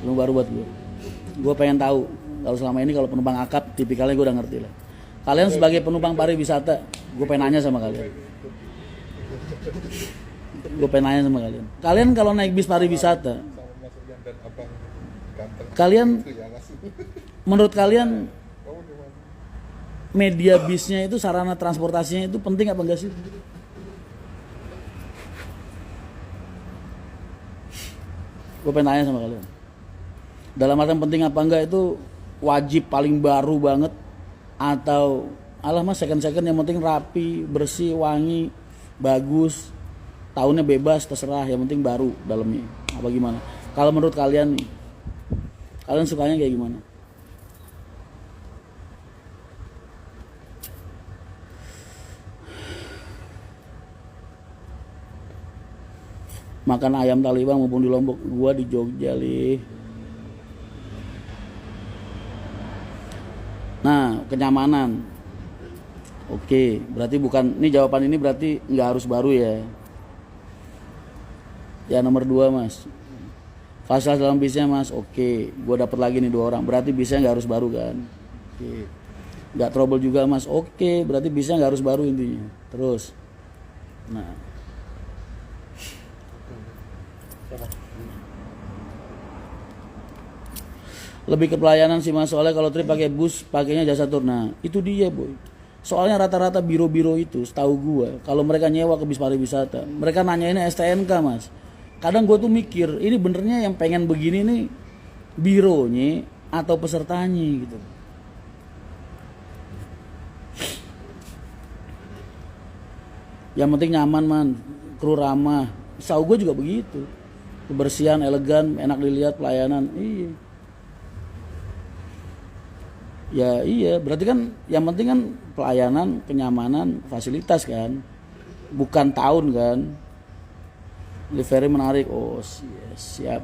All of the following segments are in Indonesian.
ilmu baru buat gue. Gue pengen tahu kalau selama ini kalau penumpang akap tipikalnya gue udah ngerti lah. Kalian sebagai penumpang pariwisata, gue pengen nanya sama kalian. Kalian kalau naik bis pariwisata, kalian menurut kalian media bisnya itu, sarana transportasinya itu penting apa enggak sih? Gue pengen tanya sama kalian. Dalam artian penting apa enggak itu wajib paling baru banget atau alah mas second yang penting rapi, bersih, wangi, bagus, tahunnya bebas terserah, yang penting baru dalamnya. Apa gimana? Kalau menurut kalian nih, kalian sukanya kayak gimana? Makan ayam talibang maupun di Lombok, gua di Jogja lih. Nah, kenyamanan. Oke, berarti bukan, ini jawaban ini berarti nggak harus baru ya. Ya nomor 2 mas. Fasilitas dalam bisnya mas, oke. Gua dapat lagi nih 2 orang, berarti bisnya nggak harus baru kan. Oke. Nggak trouble juga mas, oke. Berarti bisnya nggak harus baru intinya. Terus, nah. Lebih ke pelayanan sih mas, soalnya kalau trip pakai bus pakainya jasa tur. Nah itu dia boy, soalnya rata-rata biro-biro itu setahu gua kalau mereka nyewa ke bis pariwisata mereka nanyainnya STNK mas. Kadang gua tuh mikir ini benernya yang pengen begini nih bironya atau pesertanya gitu. Yang penting nyaman man, kru ramah, setahu gua juga begitu, kebersihan, elegan, enak dilihat, pelayanan. Iya. Ya iya, berarti kan yang penting kan pelayanan, kenyamanan, fasilitas kan, bukan tahun kan. Very menarik. Oh siap.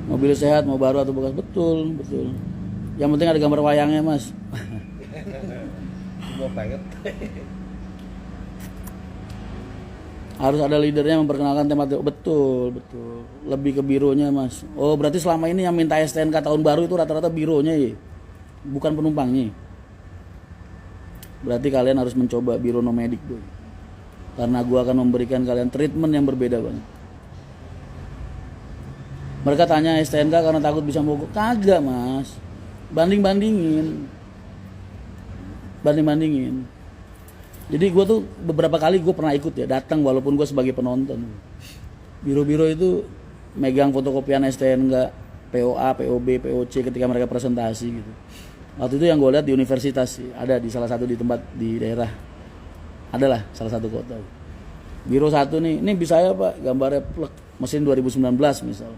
Mobil sehat mau baru atau bekas, betul. Yang penting ada gambar wayangnya mas. banget. Harus ada leadernya memperkenalkan tematik. Betul. Lebih ke bironya mas. Oh berarti selama ini yang minta STNK tahun baru itu rata-rata bironya ya, bukan penumpangnya. Berarti kalian harus mencoba biro nomadik boy, karena gua akan memberikan kalian treatment yang berbeda banget. Mereka tanya STNK karena takut bisa mogok. Kagak mas, bandingin. Jadi gue tuh beberapa kali gue pernah ikut ya, datang walaupun gue sebagai penonton. Biro-biro itu megang fotokopian STNK, POA, POB, POC ketika mereka presentasi gitu. Waktu itu yang gue lihat di universitas sih, ada di salah satu di tempat di daerah, adalah salah satu kota. Biro satu nih, ini bisa ya pak, gambarnya plek, mesin 2019 misal,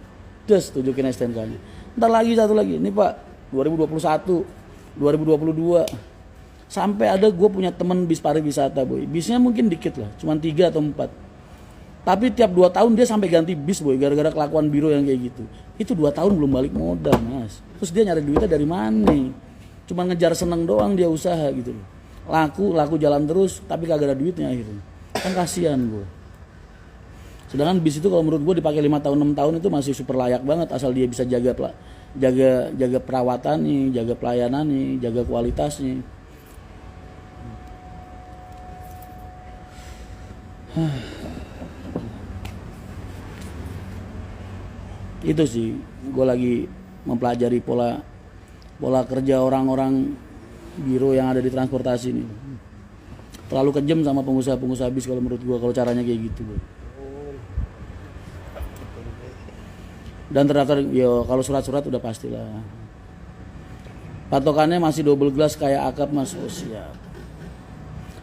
terus tunjukin STNK-nya. Ntar lagi satu lagi, ini pak 2021, 2022. Sampai ada gue punya temen bis pariwisata boy, bisnya mungkin dikit lah, cuma 3 atau 4. Tapi tiap 2 tahun dia sampai ganti bis boy, gara-gara kelakuan biro yang kayak gitu. Itu 2 tahun belum balik modal mas. Terus dia nyari duitnya dari mana? Cuma ngejar seneng doang dia usaha gitu loh. Laku jalan terus, tapi kagak ada duitnya akhirnya. Kan kasihan gue. Sedangkan bis itu kalau menurut gue dipakai 5 tahun 6 tahun itu masih super layak banget, asal dia bisa jaga perawatannya, jaga pelayanannya, jaga kualitasnya. Itu sih, gue lagi mempelajari pola kerja orang-orang biro yang ada di transportasi ini. Terlalu kejam sama pengusaha bis kalau menurut gue, kalau caranya kayak gitu. Dan terakhir ya kalau surat-surat udah pastilah. Patokannya masih double glass kayak akap mas. Oh siap.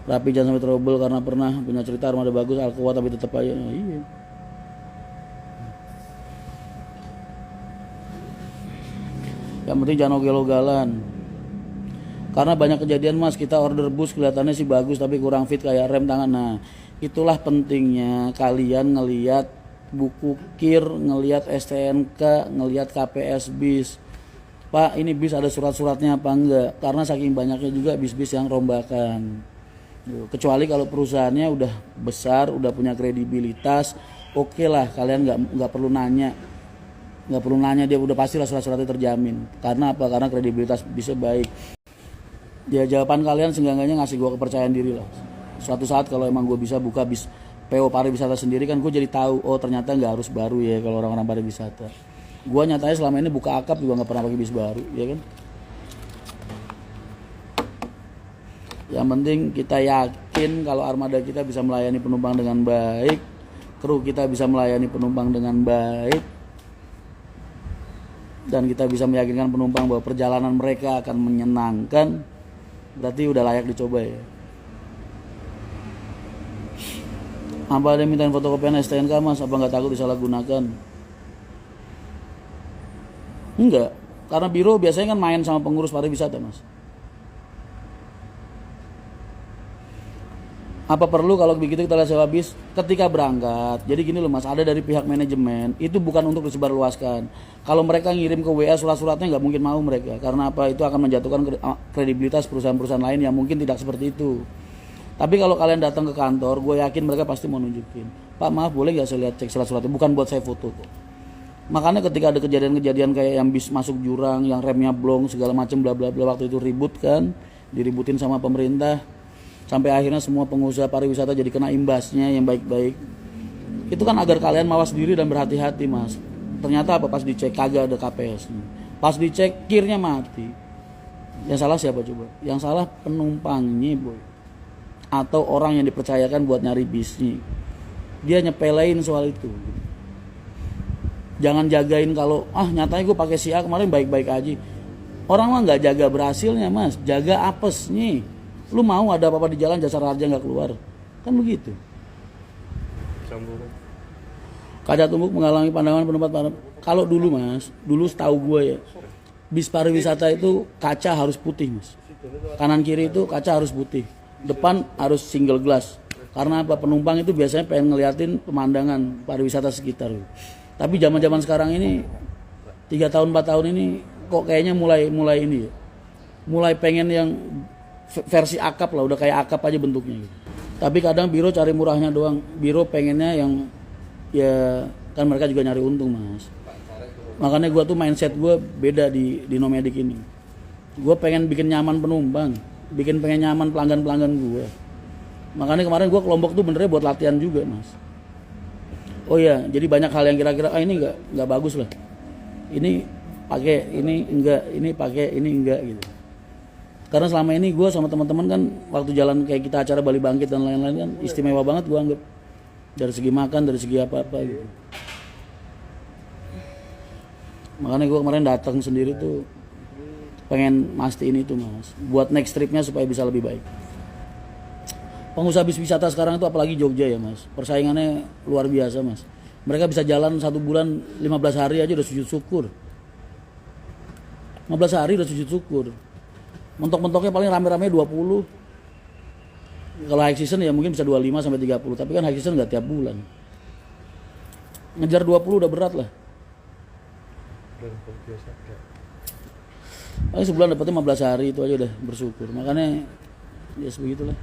Rapi jangan sampai trouble, karena pernah punya cerita armada bagus Alcoa tapi tetap aja. Nah, iya. Yang penting jangan ogel-ogalan. Karena banyak kejadian mas, kita order bus kelihatannya sih bagus tapi kurang fit kayak rem tangan. Nah, itulah pentingnya kalian ngelihat buku KIR, ngelihat STNK, ngelihat KPS bis. Pak, ini bis ada surat-suratnya apa enggak? Karena saking banyaknya juga bis-bis yang rombakan. Kecuali kalau perusahaannya udah besar, udah punya kredibilitas, oke lah, kalian nggak perlu nanya, dia udah pastilah surat-suratnya terjamin. Karena apa? Karena kredibilitas bisa baik. Ya jawaban kalian seenggaknya ngasih gue kepercayaan diri lah. Suatu saat kalau emang gue bisa buka PO pariwisata sendiri kan, gue jadi tahu oh ternyata nggak harus baru ya kalau orang-orang pariwisata. Gue nyatanya selama ini buka akap juga nggak pernah pakai bis baru, ya kan? Yang penting kita yakin kalau armada kita bisa melayani penumpang dengan baik, kru kita bisa melayani penumpang dengan baik, dan kita bisa meyakinkan penumpang bahwa perjalanan mereka akan menyenangkan, berarti udah layak dicoba ya. Apa ada yang mintain fotokopian STNK mas? Apa nggak takut disalahgunakan? Enggak, karena biro biasanya kan main sama pengurus pariwisata mas. Apa perlu kalau begitu kita sewa bis ketika berangkat? Jadi gini loh mas, ada dari pihak manajemen, itu bukan untuk disebarluaskan. Kalau mereka ngirim ke WA surat-suratnya nggak mungkin mau mereka. Karena apa? Itu akan menjatuhkan kredibilitas perusahaan-perusahaan lain yang mungkin tidak seperti itu. Tapi kalau kalian datang ke kantor, gue yakin mereka pasti mau nunjukin. Pak maaf boleh nggak saya lihat cek surat-suratnya? Bukan buat saya foto kok. Makanya ketika ada kejadian-kejadian kayak yang bis masuk jurang, yang remnya blong, segala macam bla bla bla, waktu itu ribut kan, diributin sama pemerintah. Sampai akhirnya semua pengusaha pariwisata jadi kena imbasnya yang baik-baik. Itu kan agar kalian mawas diri dan berhati-hati mas. Ternyata apa? Pas dicek kagak ada KPS. Pas dicek kirnya mati. Yang salah siapa coba? Yang salah penumpangnya boy. Atau orang yang dipercayakan buat nyari bisnya. Dia nyepelein soal itu. Jangan jagain kalau nyatanya gue pakai si A kemarin baik-baik aja. Orang mah nggak jaga berhasilnya mas, jaga apesnya. Lu mau ada apa-apa di jalan Jasara Harja nggak keluar, kan begitu. Kaca tumbuk menghalangi pandangan penumpang. Kalau dulu mas, dulu setahu gue ya, bis pariwisata itu kaca harus putih mas. Kanan kiri itu kaca harus putih. Depan harus single glass. Karena apa? Penumpang itu biasanya pengen ngeliatin pemandangan pariwisata sekitar. Tapi zaman-zaman sekarang ini 3 tahun 4 tahun ini kok kayaknya mulai ini ya. Mulai pengen yang versi akap lah, udah kayak akap aja bentuknya gitu. Tapi kadang biro cari murahnya doang. Biro pengennya yang ya kan mereka juga nyari untung mas. Makanya gue tuh mindset gue beda di Nomadic ini. Gue pengen bikin nyaman penumpang, pengen nyaman pelanggan gue. Makanya kemarin gue ke Lombok tuh benernya buat latihan juga mas. Oh iya, jadi banyak hal yang kira-kira ini nggak bagus lah. Ini pakai ini enggak gitu. Karena selama ini gue sama teman-teman kan waktu jalan kayak kita acara Bali Bangkit dan lain-lain kan istimewa banget gue anggap. Dari segi makan, dari segi apa-apa gitu. Makanya gue kemarin datang sendiri tuh pengen mastiin itu mas, buat next tripnya supaya bisa lebih baik. Pengusaha bis wisata sekarang itu apalagi Jogja ya mas, persaingannya luar biasa mas. Mereka bisa jalan 1 bulan 15 hari aja udah sujud syukur. 15 hari udah sujud syukur. Mentok-mentoknya paling rame-rame 20. Kalau high season ya mungkin bisa 25 sampai 30, tapi kan high season nggak tiap bulan. Ngejar 20 udah berat lah. Paling sebulan dapetnya 15 hari itu aja udah bersyukur. Makanya ya sebegitulah.